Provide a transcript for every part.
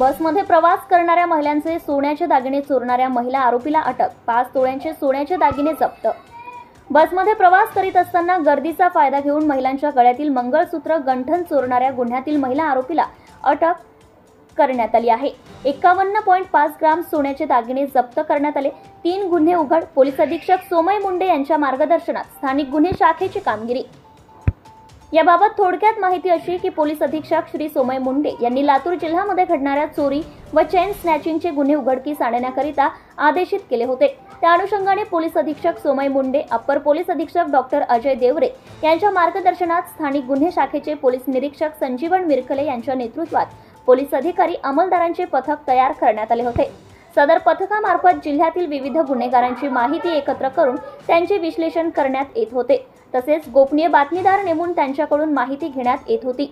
बसमध्ये प्रवास करणाऱ्या महिलांचे सोन्याचे दागिने चोरणाऱ्या महिला आरोपीला अटक. 5 तोळ्यांचे सोन्याचे दागिने जप्त. बसमध्ये प्रवास करीत असताना गर्दीचा फायदा घेऊन महिलांच्या गळ्यातील मंगळसूत्र गंठण चोरणाऱ्या गुन्ह्यातील महिला आरोपीला अटक करण्यात आली आहे. 51.5 ग्राम सोन्याचे दागिने जप्त करण्यात आले. 3 गुन्हे उघड. पोलीस अधीक्षक सोमय मुंडे यांच्या मार्गदर्शनात स्थानिक गुन्हे शाखेची कामगिरी. याबाबत थोडक्यात माहिती अशी की पोलीस अधीक्षक श्री सोमय मुंडे यांनी लातूर जिल्ह्यामध्ये घडणाऱ्या चोरी व चेन स्नॅचिंगचे गुन्हे उघडकीस आणण्याकरिता आदेशित केले होते. त्या अनुषंगाने पोलीस अधीक्षक सोमय मुंडे, अप्पर पोलीस अधीक्षक डॉक्टर अजय देवरे यांच्या मार्गदर्शनात स्थानिक गुन्हे शाखेचे पोलीस निरीक्षक संजीवन मिरकले यांच्या नेतृत्वात पोलीस अधिकारी अंमलदारांचे पथक तयार करण्यात आले होते. सदर पथकामार्फत जिल्ह्यातील विविध गुन्हेगारांची माहिती एकत्र करून त्यांचे विश्लेषण करण्यात येत होते. तसेच गोपनीय बातमीदार नेमून त्यांच्याकडून माहिती घेण्यात येत होती.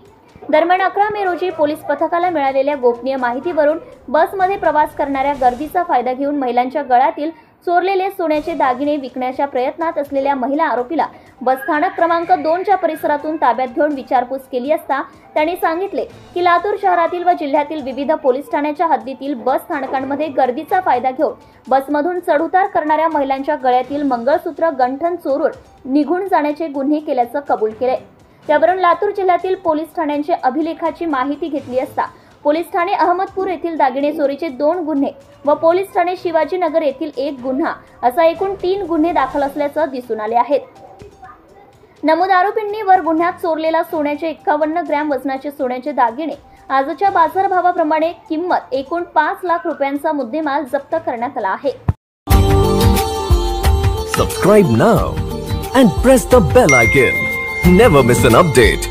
दरम्यान 11 मे रोजी पोलीस पथकाला मिळालेल्या गोपनीय माहितीवरून बसमध्ये प्रवास करणाऱ्या गर्दीचा फायदा घेऊन महिलांच्या गळ्यातील चोरलेले सोन्याचे दागिने विकण्याच्या प्रयत्नात असलेल्या महिला आरोपीला बस स्थानक क्रमांक 2च्या परिसरातून ताब्यात घेऊन विचारपूस केली असता त्यांनी सांगितले की लातूर शहरातील व जिल्ह्यातील विविध पोलीस ठाण्याच्या हद्दीतील बस स्थानकांमध्ये गर्दीचा फायदा घेऊन बसमधून चढउतार करणाऱ्या महिलांच्या गळ्यातील मंगळसूत्र गंठण चोरून निघून जाण्याचे गुन्हे केल्याचं कबूल केले. त्यावरून लातूर जिल्ह्यातील पोलीस ठाण्यांच्या अभिलेखाची माहिती घेतली असता पोलीस ठाणे अहमदपूर येथील दागिने चोरीचे 2 गुन्हे व पोलीस ठाणे शिवाजीनगर येथील 1 गुन्हा असा एकूण 3 गुन्हे दाखल असल्याचं दिसून आले आहेत. नमूद आरोपींनी वर गुन्ह्यात चोरलेला सोन्याचे 51 ग्रॅम वजनाचे सोन्याचे दागिने आजच्या बाजारभावाप्रमाणे किंमत एकूण 5 लाख रुपयांचा मुद्देमाल जप्त करण्यात आला आहे. Subscribe now and press the bell icon. Never miss an update.